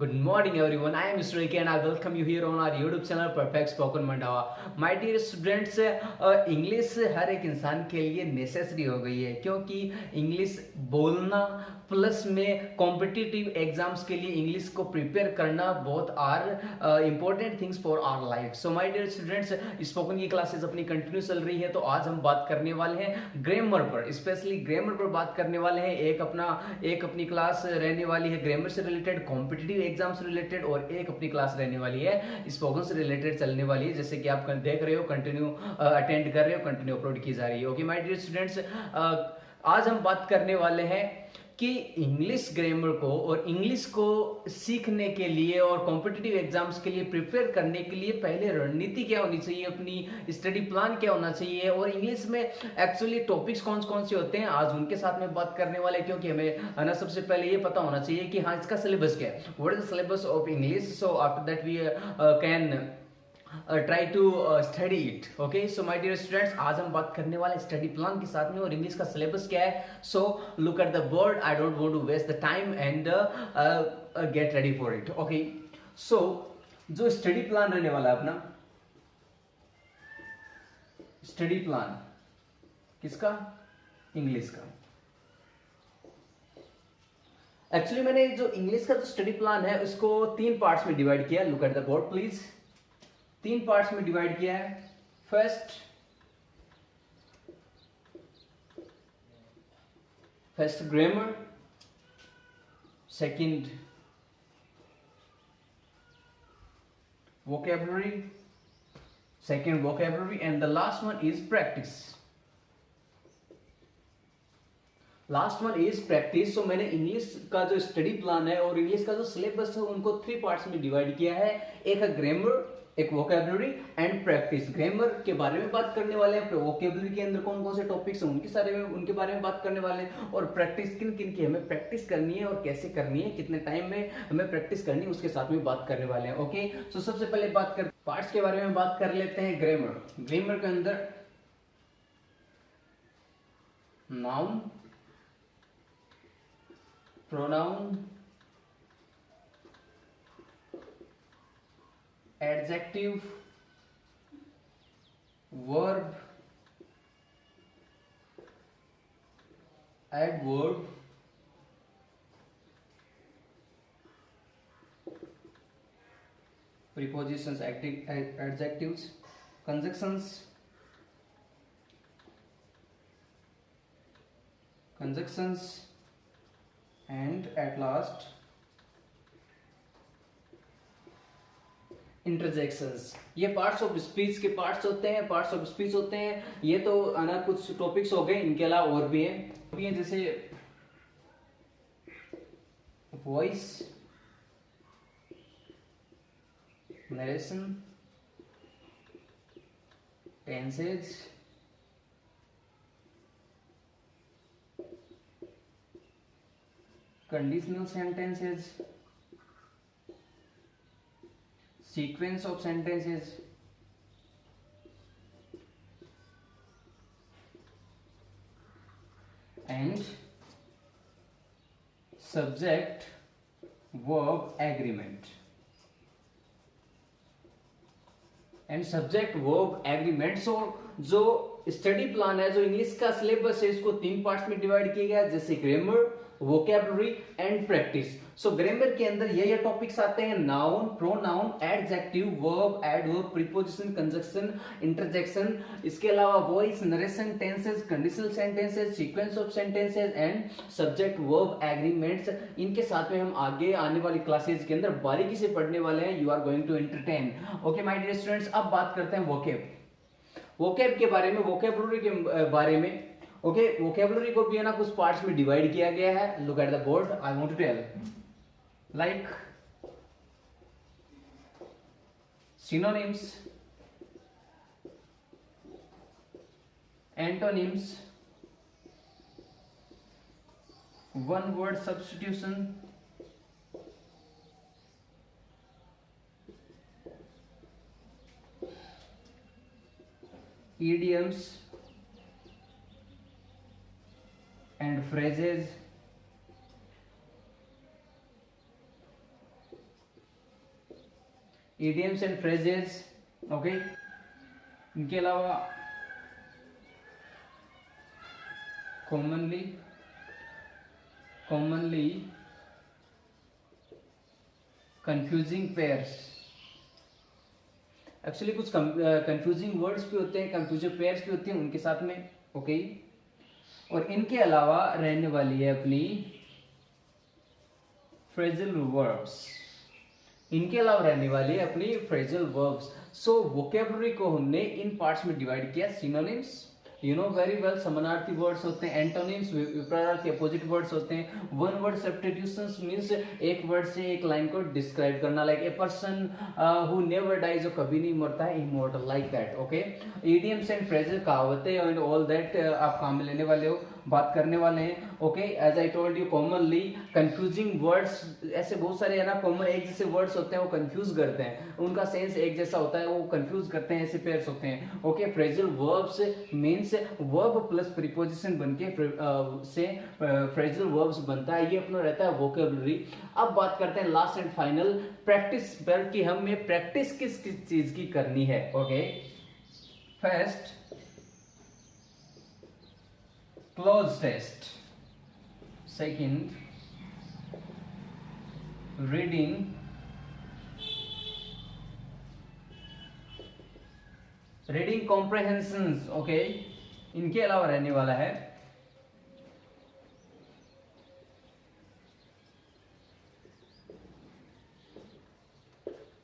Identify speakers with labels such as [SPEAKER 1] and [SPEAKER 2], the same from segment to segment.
[SPEAKER 1] Good morning everyone, I am Mr. AK and I welcome you here on our YouTube channel Perfect Spoken Mandava. My dear students, English हर एक इंसान के लिए necessary हो गई है क्योंकि इंग्लिश बोलना प्लस में कॉम्पिटिटिव एग्जाम्स के लिए इंग्लिश को प्रिपेयर करना बहुत are important things for our life. So my dear students, spoken की क्लासेस अपनी कंटिन्यू चल रही है. तो आज हम बात करने वाले हैं ग्रामर पर, स्पेशली ग्रामर पर बात करने वाले हैं. एक अपनी क्लास रहने वाली है ग्रामर से रिलेटेड, कॉम्पिटिटिव एग्जाम से रिलेटेड, और एक अपनी क्लास रहने वाली है स्पोकन से रिलेटेड चलने वाली है. जैसे कि आप देख रहे हो, कंटिन्यू अटेंड कर रहे हो, कंटिन्यू अपलोड की जा रही है. ओके माय डियर स्टूडेंट्स, आज हम बात करने वाले हैं कि इंग्लिश ग्रामर को और इंग्लिश को सीखने के लिए और कॉम्पिटिटिव एग्जाम्स के लिए प्रिपेयर करने के लिए पहले रणनीति क्या होनी चाहिए, अपनी स्टडी प्लान क्या होना चाहिए, और इंग्लिश में एक्चुअली टॉपिक्स कौन कौन से होते हैं आज उनके साथ में बात करने वाले. क्योंकि हमें ना सबसे पहले ये पता होना चाहिए कि हाँ इसका सिलेबस क्या है, what is the syllabus of English. So after that we can try to study it. Okay, so my dear students, आज हम बात करने वाले स्टडी प्लान के साथ में और इंग्लिश का सिलेबस क्या है. so look at the board, I don't want to waste the time and get ready for it. okay, so जो स्टडी प्लान रहने वाला है अपना, स्टडी प्लान किसका, इंग्लिश का. एक्चुअली मैंने जो इंग्लिश का जो स्टडी प्लान है उसको 3 पार्ट्स में डिवाइड किया. Look at the board please. 3 parts में डिवाइड किया है. First grammar, second vocabulary, and the last one is practice. So मैंने इंग्लिश का जो स्टडी प्लान है और इंग्लिश का जो सिलेबस है उनको 3 पार्ट्स में डिवाइड किया है. एक है ग्रामर, एक वोकेबलरी एंड प्रैक्टिस. ग्रामर के बारे में बात करने वाले हैं, वोकेबलरी के अंदर कौन कौन से टॉपिक्स हैं उनके बारे में बात करने वाले हैं, और प्रैक्टिस किन किन की हमें प्रैक्टिस करनी है और कैसे करनी है, कितने टाइम में हमें प्रैक्टिस करनी है, उसके साथ में बात करने वाले हैं. ओके, सो सबसे पहले बात कर पार्ट्स के बारे में बात कर लेते हैं. ग्रामर के अंदर noun, pronoun, adjective, verb, adverb, prepositions, adjectives, conjunctions, and at last interjections. ये पार्ट्स ऑफ स्पीच के पार्ट्स होते हैं. ये तो आना कुछ टॉपिक्स हो गए, इनके अलावा और भी हैं जैसे voice, narration, tenses, conditional sentences, sequence of sentences, and subject verb agreement. So जो स्टडी प्लान है, जो इंग्लिश का सिलेबस है, इसको 3 पार्ट्स में डिवाइड किया गया, जैसे grammar, vocabulary and practice. So grammar के अंदर ये टॉपिक्स आते हैं: noun, pronoun, adjective, verb, adverb, preposition, conjunction, interjection. इसके अलावा voice, narration, tenses, conditional sentences, sequence of sentences and subject verb agreements. इनके साथ में हम आगे आने वाली क्लासेस के अंदर बारीकी से पढ़ने वाले हैं. You are going to entertain. Okay my dear students, अब बात करते हैं वोकेब के बारे में, वोकेबलरी के बारे में. ओके, वोकेबलरी को भी है ना कुछ पार्ट्स में डिवाइड किया गया है. Look at the board, I want to tell like synonyms, antonyms, one word substitution, idioms and phrases, idioms and phrases, okay. इनके अलावा कॉमनली कंफ्यूजिंग पेयर्स, एक्चुअली कुछ कंफ्यूजिंग वर्ड्स भी होते हैं, कंफ्यूजिंग पेयर्स भी होती हैं उनके साथ में, ओके। और इनके अलावा रहने वाली है अपनी फ्रेजल वर्ब्स, इनके अलावा रहने वाली है अपनी फ्रेजल वर्ब्स। सो वोकेबलरी को हमने इन पार्ट्स में डिवाइड किया। Synonyms, you know very well, समानार्थी वर्ड्स होते हैं, एंटोनिम्स विपरीतार्थी अपोजिट वर्ड्स होते हैं, वन वर्ड सब्स्टिट्यूशंस मींस एक वर्ड से एक लाइन को डिस्क्राइब करना, like a person who never dies, जो कभी नहीं मरता है, immortal, like that, okay. Idioms and phrases, कहावतें एंड ऑल दैट आप काम में लेने वाले हो, बात करने वाले हैं, okay. As I told you, commonly confusing words, ऐसे बहुत सारे है ना कॉमन एक जैसे वर्ड्स होते हैं, वो कंफ्यूज करते हैं, उनका सेंस एक जैसा होता है, वो कंफ्यूज करते हैं, ऐसे पेयर्स होते हैं, okay. Phrasal verbs means verb plus preposition बनके से फ्रेजल वर्ब्स बनता है, ये अपना रहता है वोकेबलरी। अब बात करते हैं लास्ट एंड फाइनल प्रैक्टिस पर, कि हमें प्रैक्टिस किस किस चीज की करनी है, okay. First, cloze test, second, reading, comprehension, okay. इनके अलावा रहने वाला है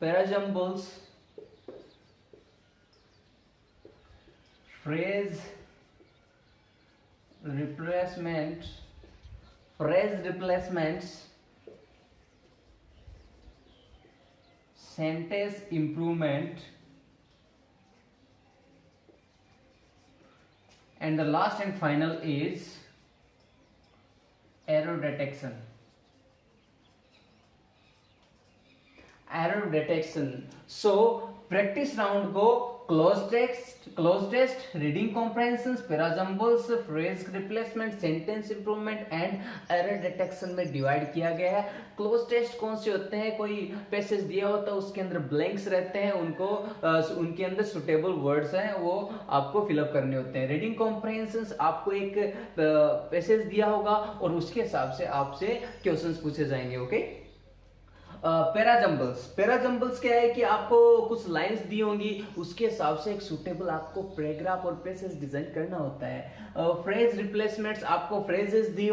[SPEAKER 1] parajumbles, phrase replacements, sentence improvement, and the last and final is error detection. So practice round को cloze test, reading comprehensions, parajumbles, phrase replacement, sentence improvement and error detection में divide किया गया है। क्लोज टेस्ट कौन से होते हैं, कोई पैसेज दिया होता है उसके अंदर ब्लैंक्स रहते हैं, उनको उनके अंदर सुटेबल वर्ड्स हैं वो आपको फिलअप करने होते हैं। रीडिंग कॉम्प्रहेंशंस, आपको एक पैसेज दिया होगा और उसके हिसाब से आपसे क्वेश्चंस पूछे जाएंगे, ओके। पैराजम्बल्स क्या है कि आपको कुछ लाइंस दी होंगी, उसके हिसाब से एक सुटेबल आपको पैराग्राफ और पैसेज डिजाइन करना होता है। फ्रेज रिप्लेसमेंट्स, आपको फ्रेज दिए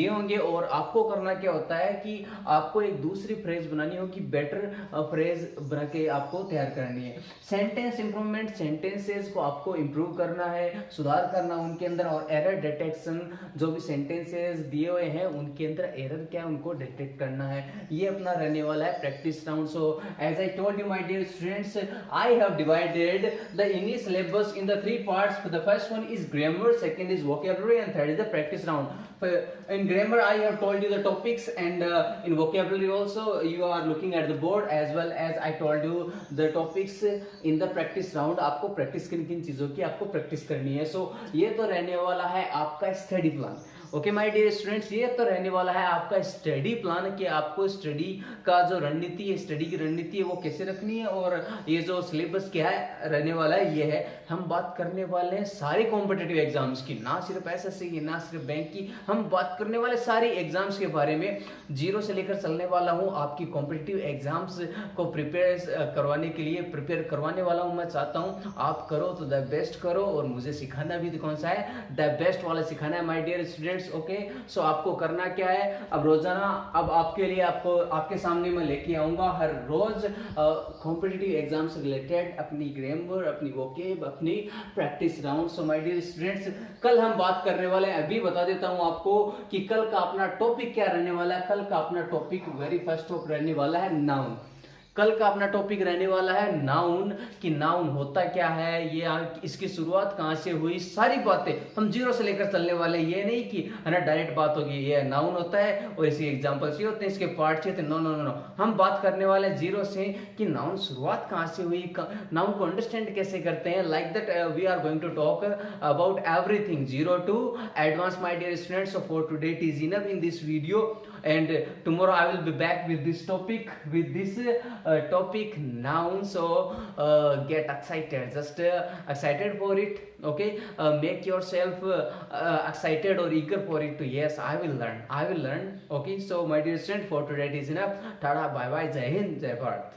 [SPEAKER 1] होंगे और आपको करना क्या होता है कि आपको एक दूसरी फ्रेज बनानी होगी, बेटर फ्रेज बना के आपको तैयार करनी है। सेंटेंस इंप्रूवमेंट, सेंटेंसेस को आपको इंप्रूव करना है, सुधार करना उनके अंदर। और एरर डिटेक्शन, जो भी सेंटेंसेस दिए हुए हैं उनके अंदर एरर क्या है उनको डिटेक्ट करना है। ये अपना रहने वाला है practice round. So as I told you my dear students, I have divided the English syllabus in the 3 parts. The first one is grammar, second is vocabulary, and third is the practice round. In grammar I have told you the topics, and in vocabulary also you are looking at the board, as well as I told you the topics in the practice round. आपको practice किन किन चीजों की आपको practice करनी है। सो ये तो रहने वाला है आपका study plan. Okay my dear students, ये तो रहने वाला है आपका स्टडी प्लान कि आपको स्टडी का जो रणनीति है, स्टडी की रणनीति है वो कैसे रखनी है। और ये जो सिलेबस क्या है रहने वाला है, ये है हम बात करने वाले हैं सारे कॉम्पिटिटिव एग्जाम्स की, ना सिर्फ एसएससी की, ना सिर्फ बैंक की, हम बात करने वाले सारी एग्जाम्स के बारे में। जीरो से लेकर चलने वाला हूँ आपकी कॉम्पिटिटिव एग्जाम्स को प्रिपेयर करवाने वाला हूँ। मैं चाहता हूँ आप करो तो द बेस्ट करो, और मुझे सिखाना भी कौन सा है, द बेस्ट वाला सिखाना है माय डियर स्टूडेंट्स। ओके, सो आपको करना क्या है, अब रोजाना अब आपके लिए आपके सामने मैं लेके आऊंगा हर रोज कॉम्पिटिटिव एग्जाम से रिलेटेड अपनी ग्रामर, अपनी वोकेब, अपनी practice round. So my dear students, कल हम बात करने वाले हैं, अभी बता देता हूं आपको कि कल का अपना टॉपिक क्या रहने वाला है। कल का अपना टॉपिक वेरी फर्स्ट टॉपिक रहने वाला है नाउन। कल का अपना टॉपिक रहने वाला है नाउन, कि नाउन होता क्या है, ये इसकी शुरुआत कहाँ से हुई, सारी बातें हम जीरो से लेकर चलने वाले। ये नहीं कि है ना डायरेक्ट बात होगी ये नाउन होता है और इसके एग्जांपल्स ये होते हैं, इसके पार्ट्स ये होते हैं। नो नो नो नो, हम बात करने वाले हैं जीरो से कि नाउन शुरुआत कहाँ से हुई, नाउन को अंडरस्टैंड कैसे करते हैं। Like that we are going to talk about everything zero to advance my dear students. So for today it is enough in this video, and tomorrow I will be back with this topic, with this topic noun. So get excited, just excited for it. Okay, make yourself excited or eager for it to, yes, I will learn, I will learn. Okay, so my dear student, for today it is enough. Tada, bye bye, jai hind, jai bharat.